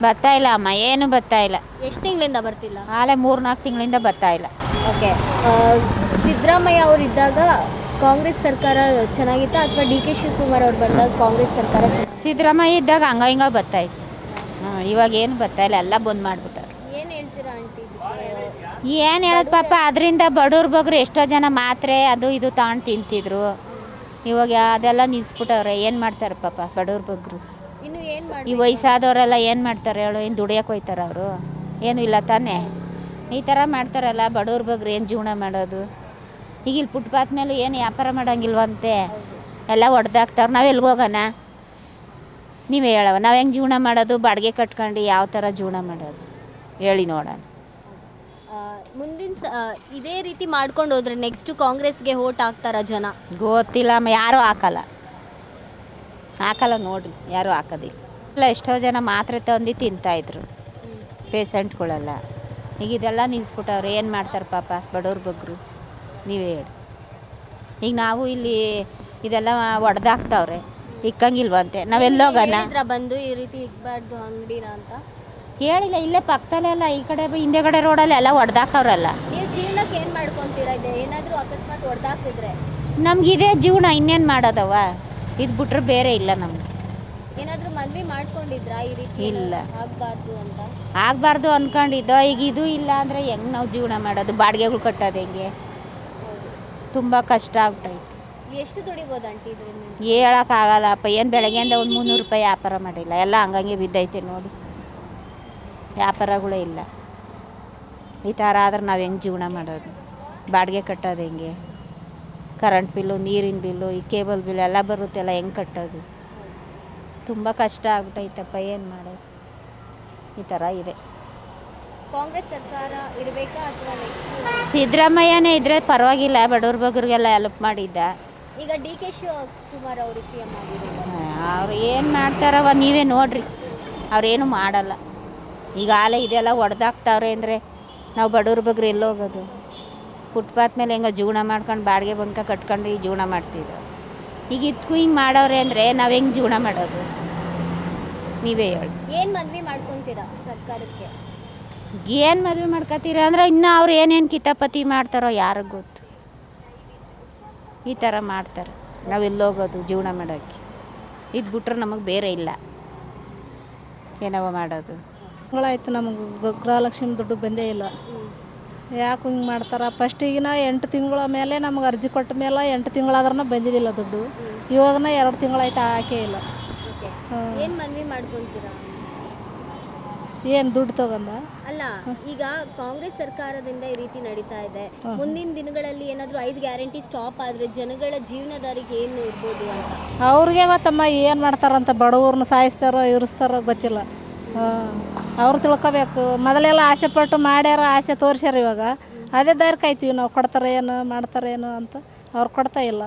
ಬರ್ತಾ ಇಲ್ಲ ಅಮ್ಮ, ಏನು ಬರ್ತಾ ಇಲ್ಲ. ಎಷ್ಟು ತಿಂಗಳಿಂದ ಬರ್ತಿಲ್ಲ? ಆಲೆ 3-4 ತಿಂಗಳಿಂದ ಬರ್ತಾ ಇಲ್ಲ. ಓಕೆ. ಸಿದ್ದರಾಮಯ್ಯ ಅವರು ಇದ್ದಾಗ ಕಾಂಗ್ರೆಸ್ ಸರ್ಕಾರ ಚೆನ್ನಾಗಿತ್ತ ಅಥವಾ ಡಿ ಕೆ ಶಿವಕುಮಾರ್ ಅವ್ರು ಬಂದಾಗ ಕಾಂಗ್ರೆಸ್ ಸರ್ಕಾರ ಸಿದ್ದರಾಮಯ್ಯ ಇದ್ದಾಗ ಹಂಗ ಹಿಂಗ ಬರ್ತಾ ಇತ್ತು. ಇವಾಗ ಏನು ಬರ್ತಾ ಇಲ್ಲ, ಎಲ್ಲ ಬಂದ್ ಮಾಡ್ಬಿಟ್ಟಾರೆ. ಏನು ಹೇಳ್ತೀರಾ ಆಂಟಿ? ಏನು ಹೇಳೋದು ಪಾಪ, ಅದರಿಂದ ಬಡವ್ರ ಬಗ್ರು ಎಷ್ಟೋ ಜನ ಮಾತ್ರೆ ಅದು ಇದು ತಗೊಂಡು ತಿಂತಿದ್ರು. ಇವಾಗ ಅದೆಲ್ಲ ನಿಲ್ಲಿಸ್ಬಿಟ್ಟವ್ರೆ. ಏನು ಮಾಡ್ತಾರೆ ಪಾಪ ಬಡವ್ರ ಬಗ್ರು. ಇನ್ನು ಏನು ಈ ಮಾಡಿ ವಯಸ್ಸಾದವರೆಲ್ಲ ಏನು ಮಾಡ್ತಾರೆ ಹೇಳು? ಏನು ದುಡಿಯೋಕೆ ಹೋಯ್ತಾರೆ ಅವರು? ಏನೂ ಇಲ್ಲ ತಾನೇ. ಈ ಥರ ಮಾಡ್ತಾರಲ್ಲ ಬಡವ್ರ ಬಗ್ರು, ಏನು ಜೀವನ ಮಾಡೋದು? ಈಗ ಇಲ್ಲಿ ಫುಟ್ಪಾತ್ ಮೇಲೆ ಏನು ವ್ಯಾಪಾರ ಮಾಡೋಂಗಿಲ್ವಂತೆ, ಎಲ್ಲ ಹೊಡೆದಾಕ್ತಾವ್ರು. ನಾವು ಎಲ್ಲಿಗೆ ಹೋಗೋಣ? ನೀವೇ ಹೇಳವ, ನಾವು ಹೆಂಗೆ ಜೀವನ ಮಾಡೋದು? ಬಾಡಿಗೆ ಕಟ್ಕೊಂಡು ಯಾವ ಥರ ಜೀವನ ಮಾಡೋದು ಹೇಳಿ ನೋಡೋಣ. ಮುಂದಿನ ಇದೇ ರೀತಿ ಮಾಡ್ಕೊಂಡು ಹೋದ್ರೆ ನೆಕ್ಸ್ಟ್ ಕಾಂಗ್ರೆಸ್ಗೆ ವೋಟ್ ಹಾಕ್ತಾರ ಜನ? ಗೊತ್ತಿಲ್ಲ ಅಮ್ಮ, ಯಾರೂ ಹಾಕಲ್ಲ ನೋಡ್ರಿ, ಯಾರೂ ಹಾಕೋದಿಲ್ಲ. ಇಲ್ಲ, ಎಷ್ಟೋ ಜನ ಮಾತ್ರೆ ತಂದು ತಿಂತಾಯಿದ್ರು ಪೇಷಂಟ್ಗಳೆಲ್ಲ. ಈಗ ಇದೆಲ್ಲ ನಿಲ್ಲಿಸ್ಬಿಟ್ಟವ್ರು. ಏನು ಮಾಡ್ತಾರೆ ಪಾಪ ಬಡವ್ರ ಬಗ್ರು? ನೀವೇ ಹೇಳಿ. ಈಗ ನಾವು ಇಲ್ಲಿ ಇದೆಲ್ಲ ಹೊಡೆದಾಕ್ತಾವ್ರೆ, ಇಕ್ಕಂಗಿಲ್ವಂತೆ. ನಾವೆಲ್ಲೋಗೋಣ? ಬಂದು ಈ ರೀತಿ ಇಕ್ಬಾರ್ದು ಅಂಗಡಿನ ಅಂತ ಹೇಳಿಲ್ಲ. ಇಲ್ಲೇ ಪಕ್ಕದಲ್ಲೆಲ್ಲ ಈ ಕಡೆ ಹಿಂದೆಗಡೆ ರೋಡಲ್ಲಿ ಎಲ್ಲ ಹೊಡೆದಾಕವ್ರಲ್ಲ. ನೀವು ಜೀವನಕ್ಕೆ ಏನು ಮಾಡ್ಕೊತೀರಾ? ಇದೆ ಏನಾದರೂ ಅಕಸ್ಮಾತ್ ಹೊಡೆದಾಕಿದ್ರೆ ನಮಗಿದೇ ಜೀವನ, ಇನ್ನೇನು ಮಾಡೋದವ? ಇದು ಬಿಟ್ರೆ ಬೇರೆ ಇಲ್ಲ ನಮ್ಗೆ. ಏನಾದರೂ ಮದ್ವೆ ಮಾಡ್ಕೊಂಡಿದ್ರಾ ಈ ರೀತಿ? ಇಲ್ಲ, ಆಗಬಾರ್ದು ಅಂತ. ಆಗಬಾರ್ದು ಅಂದ್ಕೊಂಡಿದ್ದೋ. ಈಗ ಇದು ಇಲ್ಲ ಅಂದರೆ ಹೆಂಗೆ ನಾವು ಜೀವನ ಮಾಡೋದು? ಬಾಡಿಗೆಗಳು ಕಟ್ಟೋದು ಹೆಂಗೆ? ತುಂಬ ಕಷ್ಟ ಆಗ್ಬಿಟ್ಟೈತೆ. ಎಷ್ಟು ದುಡಿಬೋದು ಆಂಟಿ ಇದರಿಂದ? ಹೇಳೋಕ್ಕಾಗಲ್ಲಪ್ಪ. ಏನು ಬೆಳಗ್ಗೆಯಿಂದ ಒಂದು 300 ರೂಪಾಯಿ ವ್ಯಾಪಾರ ಮಾಡಿಲ್ಲ, ಎಲ್ಲ ಹಂಗಂಗೆ ಬಿದ್ದೈತೆ ನೋಡಿ. ವ್ಯಾಪಾರಗಳೇ ಇಲ್ಲ. ಈ ಥರ ಆದ್ರೆ ನಾವು ಹೆಂಗೆ ಜೀವನ ಮಾಡೋದು? ಬಾಡಿಗೆ ಕಟ್ಟೋದು ಹೆಂಗೆ? ಕರೆಂಟ್ ಬಿಲ್ಲು, ನೀರಿನ ಬಿಲ್ಲು, ಈ ಕೇಬಲ್ ಬಿಲ್ ಎಲ್ಲ ಬರುತ್ತೆಲ್ಲ, ಹೆಂಗೆ ಕಟ್ಟೋದು? ತುಂಬ ಕಷ್ಟ ಆಗ್ಬಿಟ್ಟೈತಪ್ಪ. ಏನು ಮಾಡೋದು? ಈ ಥರ ಇದೆ. ಕಾಂಗ್ರೆಸ್ ಸರ್ಕಾರ ಇರಬೇಕಾ ಅಥವಾ ಸಿದ್ದರಾಮಯ್ಯನೇ ಇದ್ದರೆ ಪರವಾಗಿಲ್ಲ, ಬಡವ್ರ ಬಗ್ರಿಗೆಲ್ಲ ಹೆಲ್ಪ್ ಮಾಡಿದ್ದ. ಈಗ ಡಿ ಕೆ ಶಿವಕುಮಾರ್ ಅವರು ಸಿ ಎಂ ಆಗಿದ್ದಾರೆ. ಅವ್ರು ಏನು ಮಾಡ್ತಾರವ ನೀವೇ ನೋಡ್ರಿ, ಅವ್ರೇನು ಮಾಡಲ್ಲ. ಈಗ ಆಲೆ ಇದೆಲ್ಲ ಹೊಡೆದಾಕ್ತಾವ್ರೆ ಅಂದರೆ ನಾವು ಬಡವ್ರ ಬಗ್ರು ಎಲ್ಲೋಗೋದು? ಫುಟ್ಪಾತ್ ಮೇಲೆ ಹೆಂಗೆ ಜೀವನ ಮಾಡ್ಕೊಂಡು ಬಾಡಿಗೆ ಬಂಕ ಕಟ್ಕೊಂಡು ಈ ಜೀವನ ಮಾಡ್ತಿದ್ರು. ಈಗ ಇದಕ್ಕೂ ಹಿಂಗೆ ಮಾಡವ್ರೆ ಅಂದರೆ ನಾವು ಹೆಂಗೆ ಜೀವನ ಮಾಡೋದು? ನೀವೇ ಹೇಳಿ. ಏನು ಮದ್ವೆ ಮಾಡ್ಕೊತೀರಾ ಸರ್ಕಾರಕ್ಕೆ? ಏನು ಮದುವೆ ಮಾಡ್ಕೊತೀರ ಅಂದರೆ ಇನ್ನೂ ಅವ್ರು ಏನೇನು ಕಿತಾಪತಿ ಮಾಡ್ತಾರೋ ಯಾರಿಗೆ ಗೊತ್ತು? ಈ ಥರ ಮಾಡ್ತಾರೆ. ನಾವೆಲ್ಲೋಗೋದು ಜೀವನ ಮಾಡೋಕ್ಕೆ? ಇದು ಬಿಟ್ರೆ ನಮಗೆ ಬೇರೆ ಇಲ್ಲ. ಏನವ ಮಾಡೋದು? ತಿಂಗಳಾಯ್ತು ನಮಗೆ ಗೃಹಲಕ್ಷ್ಮಿ ದುಡ್ಡು ಬಂದೇ ಇಲ್ಲ. ಯಾಕೆ ಹಿಂಗೆ ಮಾಡ್ತಾರೆ? ಫಸ್ಟಿಗಿನ 8 ತಿಂಗಳ ಮೇಲೆ ನಮಗೆ ಅರ್ಜಿ ಕೊಟ್ಟ ಮೇಲೆ 8 ತಿಂಗಳಾದ್ರೂ ಬಂದಿದ್ದಿಲ್ಲ ದುಡ್ಡು. ಇವಾಗನ 2 ತಿಂಗಳಾಯ್ತು ಹಾಕೇ ಇಲ್ಲ. ಏನು ಮದ್ವೆ ಮಾಡ್ಕೊತೀರಾ? ಏನು ದುಡ್ಡು ತಗೊಂಡ? ಅಲ್ಲ, ಈಗ ಕಾಂಗ್ರೆಸ್ ಸರ್ಕಾರದಿಂದ ಈ ರೀತಿ ನಡೀತಾ ಇದೆ. ಮುಂದಿನ ದಿನಗಳಲ್ಲಿ ಏನಾದರೂ 5 ಗ್ಯಾರಂಟಿ ಸ್ಟಾಪ್ ಆದರೆ ಜನಗಳ ಜೀವನದಾರಿಗೆ ಏನು ಇರ್ಬೋದು ಅಂತ? ಅವ್ರಿಗೆ ಗೊತ್ತಮ್ಮ ಏನು ಮಾಡ್ತಾರಂತ. ಬಡವ್ರನ್ನ ಸಾಯಿಸ್ತಾರೋ ಇರಿಸ್ತಾರೋ ಗೊತ್ತಿಲ್ಲ. ಅವ್ರು ತಿಳ್ಕೊಬೇಕು. ಮೊದಲೆಲ್ಲ ಆಸೆ ಪಟ್ಟು ಮಾಡ್ಯಾರ, ಆಸೆ ತೋರಿಸ್ಯಾರ. ಇವಾಗ ಅದೇ ದಾರಿ ಕಾಯ್ತೀವಿ ನಾವು. ಕೊಡ್ತಾರೆ ಏನು ಮಾಡ್ತಾರೆ ಏನು ಅಂತ ಅವ್ರು ಕೊಡ್ತಾ ಇಲ್ಲ.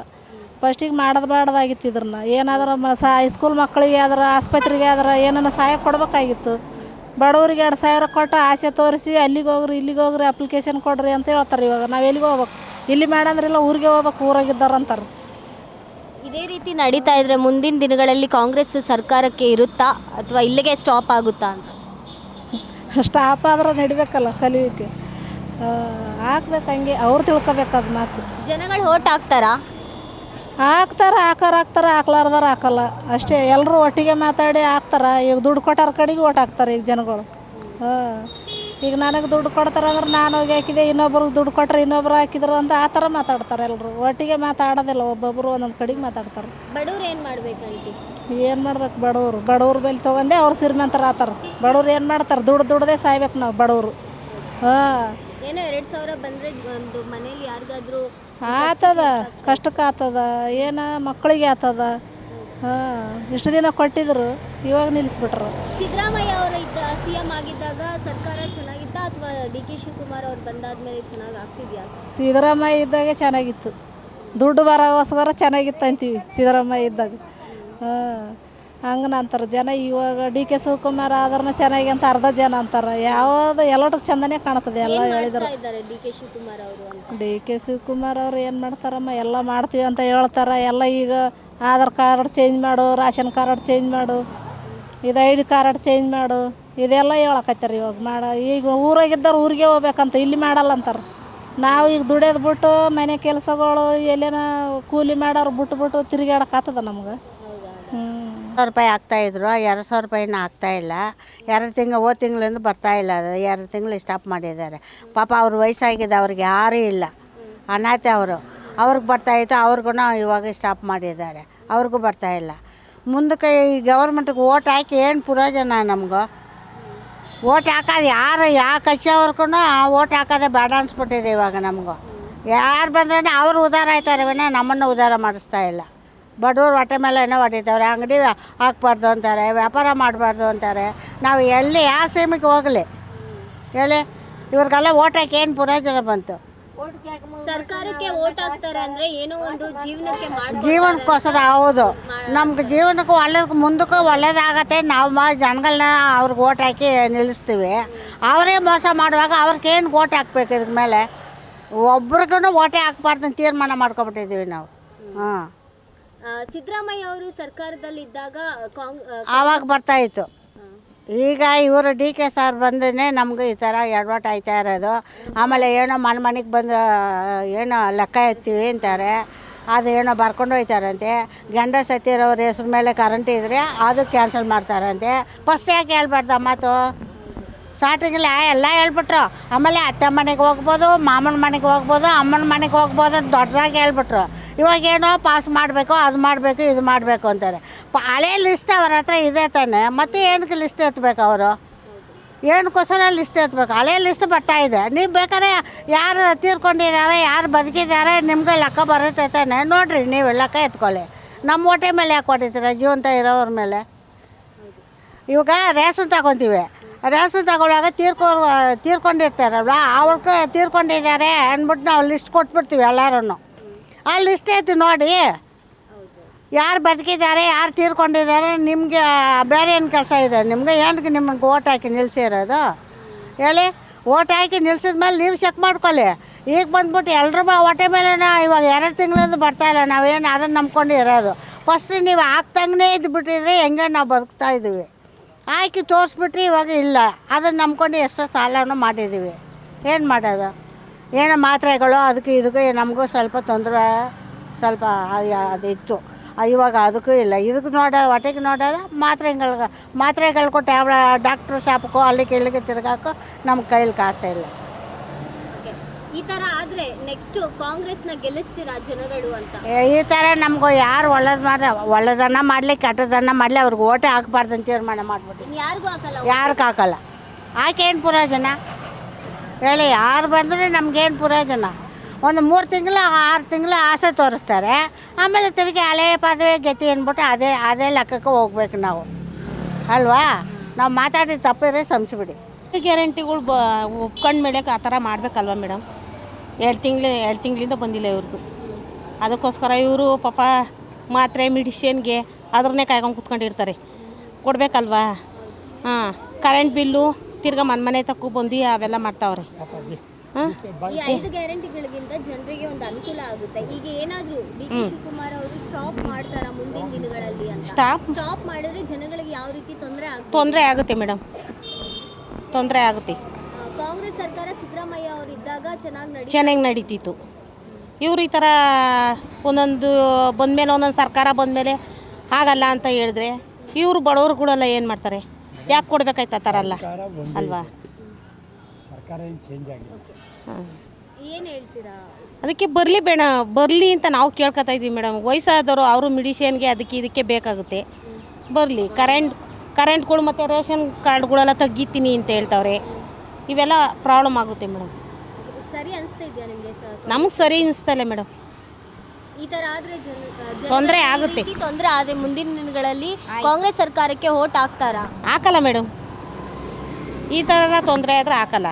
ಫಸ್ಟಿಗೆ ಮಾಡಬಾರ್ದಾಗಿತ್ತು ಇದ್ರನ್ನ. ಏನಾದರೂ ಸ್ಕೂಲ್ ಮಕ್ಕಳಿಗೆ ಆದ್ರೆ, ಆಸ್ಪತ್ರೆಗೆ ಆದ್ರೆ ಏನನ್ನ ಸಹಾಯ ಕೊಡ್ಬೇಕಾಗಿತ್ತು. ಬಡವರಿಗೆ 2,000 ಕೊಟ್ಟು ಆಸೆ ತೋರಿಸಿ ಅಲ್ಲಿಗೆ ಹೋಗ್ರಿ ಅಪ್ಲಿಕೇಶನ್ ಕೊಡ್ರಿ ಅಂತ ಹೇಳ್ತಾರೆ. ಇವಾಗ ನಾವು ಎಲ್ಲಿಗೆ ಹೋಗ್ಬೇಕು? ಇಲ್ಲಿ ಮಾಡಂದ್ರಿಲ್ಲ, ಊರಿಗೆ ಹೋಗ್ಬೇಕು, ಊರಾಗಿದ್ದಾರೆ ಅಂತಾರೆ. ಇದೇ ರೀತಿ ನಡೀತಾ ಇದ್ರೆ ಮುಂದಿನ ದಿನಗಳಲ್ಲಿ ಕಾಂಗ್ರೆಸ್ ಸರ್ಕಾರಕ್ಕೆ ಇರುತ್ತಾ ಅಥವಾ ಇಲ್ಲಿಗೆ ಸ್ಟಾಪ್ ಆಗುತ್ತಾ ಅಂತ? ಸ್ಟಾಪ್ ಆದ್ರೆ ನಡಿಬೇಕಲ್ಲ, ಕಲಿಯೋಕ್ಕೆ ಹಾಕ್ಬೇಕು. ಹಂಗೆ ಅವ್ರು ತಿಳ್ಕೊಬೇಕು ಅದು ಮಾತು. ಜನಗಳು ಓಟ್ ಹಾಕ್ತಾರಾ? ಹಾಕ್ತಾರೆ, ಹಾಕ್ಲಾರ್ದಾರ ಹಾಕಲ್ಲ ಅಷ್ಟೇ. ಎಲ್ಲರೂ ಒಟ್ಟಿಗೆ ಮಾತಾಡಿ ಹಾಕ್ತಾರೆ. ಈಗ ದುಡ್ಡು ಕೊಟ್ಟಾರ ಕಡೆಗೆ ಓಟ್ ಹಾಕ್ತಾರೆ ಈಗ ಜನಗಳು. ಈಗ ನನಗೆ ದುಡ್ಡು ಕೊಡ್ತಾರೆ ಅಂದ್ರೆ ನಾನು ಹೋಗಿ ಹಾಕಿದೆ, ಇನ್ನೊಬ್ರಿಗೆ ದುಡ್ಡು ಕೊಟ್ಟರೆ ಇನ್ನೊಬ್ರು ಹಾಕಿದ್ರು ಅಂತ ಆ ಥರ ಮಾತಾಡ್ತಾರೆ. ಎಲ್ಲರೂ ಒಟ್ಟಿಗೆ ಮಾತಾಡೋದಿಲ್ಲ, ಒಬ್ಬೊಬ್ಬರು ಒಂದೊಂದು ಕಡೆಗೆ ಮಾತಾಡ್ತಾರೆ. ಬಡವ್ರು ಏನು ಮಾಡ್ಬೇಕಂತ? ಏನು ಮಾಡ್ಬೇಕು? ಬಡವ್ರ ಬೆಲೆ ತೊಗೊಂಡೆ ಅವ್ರು ಶ್ರೀಮಂತರ ಆತಾರೆ. ಬಡವ್ರು ಏನು ಮಾಡ್ತಾರೆ? ದುಡ್ದೇ ಸಾಯ್ಬೇಕು ನಾವು ಬಡವರು. ಏನೋ 2,000 ಬಂದರೆ ಒಂದು ಮನೇಲಿ ಯಾರಿಗಾದ್ರೂ ಆತದ, ಕಷ್ಟಕ್ಕೆ ಆತದ, ಏನು ಮಕ್ಕಳಿಗೆ ಆತದ. ಇಷ್ಟು ದಿನ ಕೊಟ್ಟಿದ್ರು, ಇವಾಗ ನಿಲ್ಲಿಸ್ಬಿಟ್ರು. ಸಿದ್ದರಾಮಯ್ಯ ಅವರು ಸಿ ಎಂ ಆಗಿದ್ದಾಗ ಸರ್ಕಾರ ಚೆನ್ನಾಗಿತ್ತ ಅಥವಾ ಡಿ ಕೆ ಶಿವಕುಮಾರ್ ಅವ್ರು ಬಂದಾದ್ಮೇಲೆ ಚೆನ್ನಾಗಿ ಆಗ್ತಿದ್ಯಾ? ಸಿದ್ದರಾಮಯ್ಯ ಇದ್ದಾಗೆ ಚೆನ್ನಾಗಿತ್ತು. ದುಡ್ಡು ಬರೋಗೋಸ್ಕರ ಚೆನ್ನಾಗಿತ್ತು ಅಂತೀವಿ ಸಿದ್ದರಾಮಯ್ಯ ಇದ್ದಾಗ. ಹಂಗನ ಅಂತಾರೆ ಜನ. ಇವಾಗ ಡಿ ಕೆ ಶಿವಕುಮಾರ್ ಆದ್ರೂ ಚೆನ್ನಾಗಿ ಅಂತ ಅರ್ಧ ಜನ ಅಂತಾರೆ. ಯಾವುದು ಎಲ್ಲೋಟಕ್ಕೆ ಚಂದನೇ ಕಾಣ್ತದೆ. ಎಲ್ಲ ಹೇಳಿದ್ರು ಡಿ ಕೆ ಶಿವಕುಮಾರ್ ಅವರು ಅಂತ. ಡಿ ಕೆ ಶಿವಕುಮಾರ್ ಅವರು ಏನು ಮಾಡ್ತಾರಮ್ಮ? ಎಲ್ಲ ಮಾಡ್ತೀವಿ ಅಂತ ಹೇಳ್ತಾರೆ. ಎಲ್ಲ ಈಗ ಆಧಾರ್ ಕಾರ್ಡ್ ಚೇಂಜ್ ಮಾಡು, ರೇಷನ್ ಕಾರ್ಡ್ ಚೇಂಜ್ ಮಾಡು, ಇದು ID ಕಾರ್ಡ್ ಚೇಂಜ್ ಮಾಡು, ಇದೆಲ್ಲ ಹೇಳಕತ್ತಾರೆ ಇವಾಗ ಈಗ ಊರಾಗಿದ್ದವ್ರು ಊರಿಗೆ ಹೋಗ್ಬೇಕಂತ ಇಲ್ಲಿ ಮಾಡಲ್ಲ ಅಂತಾರೆ. ನಾವು ಈಗ ದುಡಿಯೋದು ಬಿಟ್ಟು ಮನೆ ಕೆಲಸಗಳು ಎಲ್ಲೇನ ಕೂಲಿ ಮಾಡೋರು ಬಿಟ್ಟು ತಿರುಗಾಡಕ್ಕಾಗ್ತದ ನಮ್ಗೆ. 1,000 ರೂಪಾಯಿ ಆಗ್ತಾಯಿದ್ರು, 2,000 ರೂಪಾಯಿನ ಆಗ್ತಾಯಿಲ್ಲ. 2 ತಿಂಗಳು ಹೋದ ತಿಂಗಳಿಂದ ಬರ್ತಾಯಿಲ್ಲ. ಅದು 2 ತಿಂಗಳು ಸ್ಟಾಪ್ ಮಾಡಿದ್ದಾರೆ. ಪಾಪ ಅವ್ರ ವಯಸ್ಸಾಗಿದೆ, ಅವ್ರಿಗೆ ಯಾರೂ ಇಲ್ಲ, ಅನಾಥೆ ಅವರು. ಅವ್ರಿಗೆ ಬರ್ತಾಯಿತ್ತು, ಅವ್ರಿಗೂ ಇವಾಗ ಸ್ಟಾಪ್ ಮಾಡಿದ್ದಾರೆ, ಅವ್ರಿಗೂ ಬರ್ತಾಯಿಲ್ಲ. ಮುಂದಕ್ಕೆ ಈ ಗೌರ್ಮೆಂಟಿಗೆ ಓಟ್ ಹಾಕಿ ಏನು ಪ್ರಯೋಜನ ನಮಗೂ? ಓಟ್ ಹಾಕೋದು ಯಾವ ಕಚ್ಚೋರ್ಗೂ ಓಟ್ ಹಾಕೋದೇ ಬೇಡ ಅನ್ಸ್ಬಿಟ್ಟಿದೆ ಇವಾಗ ನಮಗೂ. ಯಾರು ಬಂದ್ರೆ ಅವರು ಉದ್ಧಾರ ಆಯ್ತಾರೆ ವಿನ ನಮ್ಮನ್ನು ಉದ್ಧಾರ ಮಾಡಿಸ್ತಾ ಇಲ್ಲ. ಬಡವ್ರು ಹೊಟ್ಟೆ ಮೇಲೆ ಏನೋ ಹೊಡಿತಾವ್ರೆ, ಅಂಗಡಿ ಹಾಕ್ಬಾರ್ದು ಅಂತಾರೆ, ವ್ಯಾಪಾರ ಮಾಡಬಾರ್ದು ಅಂತಾರೆ. ನಾವು ಎಲ್ಲಿ ಯಾವ ಸೀಮೆಗೆ ಹೋಗಲಿ ಹೇಳಿ, ಇವ್ರಿಗೆಲ್ಲ ಓಟ್ ಹಾಕಿ ಏನು ಪ್ರಯೋಜನ ಬಂತು? ಸರ್ಕಾರಕ್ಕೆ ಓಟ್ ಹಾಕ್ತಾರೆ ಅಂದ್ರೆ ಏನೋ ಒಂದು ಜೀವನಕ್ಕೋಸ್ಕರ. ಹೌದು, ನಮ್ಗೆ ಜೀವನಕ್ಕೂ ಒಳ್ಳೇದಕ್ಕೆ ಮುಂದಕ್ಕೂ ಒಳ್ಳೇದಾಗತ್ತೆ. ನಾವು ಜನಗಳನ್ನ ಅವ್ರಿಗೆ ಓಟ್ ಹಾಕಿ ನಿಲ್ಲಿಸ್ತೀವಿ. ಅವರೇ ಮೋಸ ಮಾಡುವಾಗ ಅವ್ರಿಗೇನು ಓಟ್ ಹಾಕ್ಬೇಕು? ಇದ್ರ ಮೇಲೆ ಒಬ್ರಿಗೂ ಓಟೇ ಹಾಕ್ಬಾರ್ದು ಅಂತ ತೀರ್ಮಾನ ಮಾಡ್ಕೊಬಿಟ್ಟಿದ್ದೀವಿ ನಾವು. ಹಾಂ, ಸಿದ್ದರಾಮಯ್ಯ ಅವರು ಸರ್ಕಾರದಲ್ಲಿದ್ದಾಗ ಆವಾಗ ಬರ್ತಾಯಿತ್ತು. ಈಗ ಇವರು DK ಸರ್ ಬಂದೇ ನಮ್ಗೆ ಈ ಥರ ಎಡವಟ್ಟು ಆಯ್ತಾ ಇರೋದು. ಆಮೇಲೆ ಏನೋ ಮನೆಗೆ ಬಂದು ಏನೋ ಲೆಕ್ಕ ಎತ್ತೀವಿ ಅಂತಾರೆ, ಅದು ಏನೋ ಬರ್ಕೊಂಡು ಹೋಯ್ತಾರಂತೆ. ಗಂಡ ಸತ್ತಿರೋರ ಹೆಸ್ರ ಮೇಲೆ ಕರೆಂಟ್ ಇದ್ದರೆ ಅದು ಕ್ಯಾನ್ಸಲ್ ಮಾಡ್ತಾರಂತೆ. ಫಸ್ಟ್ ಯಾಕೆ ಹೇಳ್ಬಾರ್ದು ಮಾತು? ಸ್ಟಾರ್ಟಿಂಗಲ್ಲಿ ಎಲ್ಲ ಹೇಳ್ಬಿಟ್ರು. ಆಮೇಲೆ ಅತ್ತೆ ಮನೆಗೆ ಹೋಗ್ಬೋದು, ಮಾಮನ ಮನೆಗೆ ಹೋಗ್ಬೋದು, ಅಮ್ಮನ ಮನೆಗೆ ಹೋಗ್ಬೋದು ಅಂತ ದೊಡ್ಡದಾಗಿ ಹೇಳ್ಬಿಟ್ರು. ಇವಾಗೇನೋ ಪಾಸ್ ಮಾಡಬೇಕು, ಅದು ಮಾಡಬೇಕು, ಇದು ಮಾಡಬೇಕು ಅಂತಾರೆ. ಹಳೆ ಲಿಸ್ಟ್ ಅವ್ರ ಹತ್ರ ಇದೆ ತಾನೆ, ಮತ್ತೆ ಏನಕ್ಕೆ ಲಿಸ್ಟ್ ಎತ್ತಬೇಕು ಅವರು? ಏನಕ್ಕೋಸ್ಕರ ಲಿಸ್ಟ್ ಎತ್ತಬೇಕು? ಹಳೆ ಲಿಸ್ಟ್ ಬರ್ತಾಯಿದೆ. ನೀವು ಬೇಕಾದ್ರೆ ಯಾರು ತೀರ್ಕೊಂಡಿದ್ದಾರೆ, ಯಾರು ಬದುಕಿದ್ದಾರೆ ನಿಮ್ಗೆ ಲೆಕ್ಕ ಬರುತ್ತೆ ತಾನೆ, ನೋಡಿರಿ, ನೀವು ಲೆಕ್ಕ ಎತ್ಕೊಳ್ಳಿ. ನಮ್ಮ ಹೊಟ್ಟೆ ಮೇಲೆ ಯಾಕೆ ಹೊಡಿತೀರ? ಜೀವಂತ ಇರೋವ್ರ ಮೇಲೆ. ಇವಾಗ ರೇಷನ್ ತಗೊತೀವಿ, ರೇಷನ್ ತಗೊಳ್ಳುವಾಗ ತೀರ್ಕೊಂಡಿರ್ತಾರಲ್ವ, ಅವ್ರಿಗೆ ತೀರ್ಕೊಂಡಿದ್ದಾರೆ ಅಂದ್ಬಿಟ್ಟು ನಾವು ಲಿಸ್ಟ್ ಕೊಟ್ಬಿಡ್ತೀವಿ ಎಲ್ಲರೂ. ಆ ಲಿಸ್ಟ್ ಐತಿ ನೋಡಿ, ಯಾರು ಬದುಕಿದ್ದಾರೆ, ಯಾರು ತೀರ್ಕೊಂಡಿದ್ದಾರೆ. ನಿಮಗೆ ಬೇರೆ ಏನು ಕೆಲಸ ಇದೆ ನಿಮ್ಗೆ? ಏನಕ್ಕೆ ನಿಮ್ಮನ್ನು ಓಟ್ ಹಾಕಿ ನಿಲ್ಲಿಸಿರೋದು ಹೇಳಿ? ಓಟ್ ಹಾಕಿ ನಿಲ್ಸಿದ ಮೇಲೆ ನೀವು ಚೆಕ್ ಮಾಡ್ಕೊಳ್ಳಿ. ಈಗ ಬಂದ್ಬಿಟ್ಟು ಎಲ್ರೂ ಹೊಟ್ಟೆ ಮೇಲೆ ಇವಾಗ 2 ತಿಂಗಳಿಂದ ಬರ್ತಾಯಿಲ್ಲ. ನಾವೇನು ಅದನ್ನು ನಂಬ್ಕೊಂಡು ಇರೋದು? ಫಸ್ಟ್ ನೀವು ಹಾಕ್ದಂಗೆ ಇದ್ಬಿಟ್ಟಿದ್ರೆ ಹೆಂಗೆ ನಾವು ಬದುಕ್ತಾ ಇದ್ದೀವಿ. ಹಾಕಿ ತೋರಿಸ್ಬಿಟ್ರಿ, ಇವಾಗ ಇಲ್ಲ. ಅದನ್ನು ನಂಬ್ಕೊಂಡು ಎಷ್ಟೋ ಸಾಲನೂ ಮಾಡಿದ್ದೀವಿ. ಏನು ಮಾಡೋದು? ಏನೋ ಮಾತ್ರೆಗಳು ಅದಕ್ಕೆ ಇದಕ್ಕೆ ನಮಗೂ ಸ್ವಲ್ಪ ತೊಂದರೆ ಸ್ವಲ್ಪ ಅದಿತ್ತು. ಇವಾಗ ಅದಕ್ಕೂ ಇಲ್ಲ. ಇದಕ್ಕೆ ಹೊಟ್ಟೆಗೆ ನೋಡೋದು ಮಾತ್ರೆಗಳು ಕೊಟ್ಟು ಯಾವ ಡಾಕ್ಟ್ರ್ ಶಾಪಕ್ಕೋ ಅಲ್ಲಿಗೆ ಇಲ್ಲಿಗೆ ತಿರ್ಗಾಕೋ ನಮ್ಮ ಕೈಲಿ ಕಾಸೇ ಇಲ್ಲ. ಈ ಥರ ಆದರೆ ನೆಕ್ಸ್ಟ್ ಕಾಂಗ್ರೆಸ್ನ ಗೆಲ್ಲಿಸ್ತೀರಾ ಜನಗಳು ಅಂತ? ಈ ಥರ ನಮಗೂ ಯಾರು ಒಳ್ಳೇದನ್ನ ಮಾಡಲಿ ಕೆಟ್ಟದನ್ನ ಮಾಡಲಿ ಅವ್ರಿಗೆ ಓಟೇ ಹಾಕ್ಬಾರ್ದು ಅಂತ ತೀರ್ಮಾನ ಮಾಡಿಬಿಟ್ಟು ಯಾರಿಗೂ ಹಾಕಲ್ಲ. ಆಕೇನು ಪ್ರಯೋಜನ ಹೇಳಿ? ಯಾರು ಬಂದರೆ ನಮಗೇನು ಪ್ರಯೋಜನ? ಒಂದು 3 ತಿಂಗಳು 6 ತಿಂಗಳು ಆಸೆ ತೋರಿಸ್ತಾರೆ, ಆಮೇಲೆ ತಿರುಗಿ ಹಳೆ ಪದವಿ ಗತಿ ಅಂದ್ಬಿಟ್ಟು ಅದೇ ಲೆಕ್ಕಕ್ಕೆ ಹೋಗ್ಬೇಕು ನಾವು ಅಲ್ವಾ? ನಾವು ಮಾತಾಡಿದ ತಪ್ಪಿದ್ರೆ ಸಂಸ್ಬಿಡಿ. ಗ್ಯಾರಂಟಿಗಳು ಒಪ್ಕೊಂಡು ಮೇಲೆ ಆ ಥರ ಮಾಡಬೇಕಲ್ವ ಮೇಡಮ್? 2 ತಿಂಗಳಿಂದ ಬಂದಿಲ್ಲ ಇವ್ರದ್ದು. ಅದಕ್ಕೋಸ್ಕರ ಇವರು ಪಾಪ ಮಾತ್ರೆ ಮೆಡಿಷನ್ಗೆ ಅದ್ರನ್ನೇ ಕಾಯ್ಕೊಂಡು ಕೂತ್ಕೊಂಡಿರ್ತಾರೆ. ಕೊಡಬೇಕಲ್ವಾ? ಹಾಂ, ಕರೆಂಟ್ ಬಿಲ್ಲು ತಿರ್ಗಾ ಮನೆ ತಕ್ಕು ಬಂದು ಅವೆಲ್ಲ ಮಾಡ್ತಾವ್ರೆ. ಈ 5 ಗ್ಯಾರಂಟಿಗಳಿಗಿಂತ ಜನರಿಗೆ ಒಂದು ಅನುಕೂಲ ಆಗುತ್ತೆ. ಈಗ ಏನಾದರೂ DK ಶಿವಕುಮಾರ್ ಅವರು ಸ್ಟಾಪ್ ಮಾಡ್ತಾರಾ ಮುಂದಿನ ದಿನಗಳಲ್ಲಿ ಅಂತ? ಸ್ಟಾಪ್ ಮಾಡಿದ್ರೆ ಜನಗಳಿಗೆ ಯಾವ ರೀತಿ ತೊಂದರೆ ಆಗುತ್ತೆ ಮೇಡಮ್? ತೊಂದರೆ ಆಗುತ್ತೆ. ಕಾಂಗ್ರೆಸ್ ಸರ್ಕಾರ ಸಿದ್ದರಾಮಯ್ಯ ಅವರು ಇದ್ದಾಗ ಚೆನ್ನಾಗಿ ನಡೀತಿತ್ತು. ಇವರು ಈ ಥರ ಒಂದೊಂದು ಬಂದಮೇಲೆ ಒಂದೊಂದು ಸರ್ಕಾರ ಬಂದಮೇಲೆ ಆಗಲ್ಲ ಅಂತ ಹೇಳಿದ್ರೆ ಇವರು ಬಡವರು ಕೂಡಲ್ಲ ಏನು ಮಾಡ್ತಾರೆ? ಯಾಕೆ ಕೊಡ್ಬೇಕಾಯ್ತು ಆ ಥರ ಅಲ್ಲ ಅಲ್ವಾ? ಏನು ಹೇಳ್ತೀರಾ? ಅದಕ್ಕೆ ಬರಲಿ ಅಂತ ನಾವು ಕೇಳ್ಕೊತಾ ಇದ್ದೀವಿ ಮೇಡಮ್. ವಯಸ್ಸಾದವರು ಅವರು ಮೆಡಿಷನ್ಗೆ ಅದಕ್ಕೆ ಇದಕ್ಕೆ ಬೇಕಾಗುತ್ತೆ, ಬರಲಿ. ಕರೆಂಟ್ಗಳು ಮತ್ತು ರೇಷನ್ ಕಾರ್ಡ್ಗಳೆಲ್ಲ ತೆಗಿತೀನಿ ಅಂತ ಹೇಳ್ತಾವ್ರೆ. ಇವೆಲ್ಲ ಪ್ರಾಬ್ಲಮ್ ಆಗುತ್ತೆ ಮೇಡಮ್. ಸರಿ ಅನಿಸ್ತಾ ಇದೆಯಾ ನಿಮಗೆ? ನಮಗೆ ಸರಿ ಅನಿಸ್ತಲ್ಲ ಮೇಡಮ್. ಈ ಥರ ಆದರೆ ತೊಂದರೆ ಆಗುತ್ತೆ. ತೊಂದರೆ ಆದರೆ ಮುಂದಿನ ದಿನಗಳಲ್ಲಿ ಕಾಂಗ್ರೆಸ್ ಸರ್ಕಾರಕ್ಕೆ ಓಟ್ ಹಾಕ್ತಾರಾ? ಹಾಕಲ್ಲ ಮೇಡಮ್. ಈ ಥರ ತೊಂದರೆ ಆದರೆ ಹಾಕಲ್ಲ.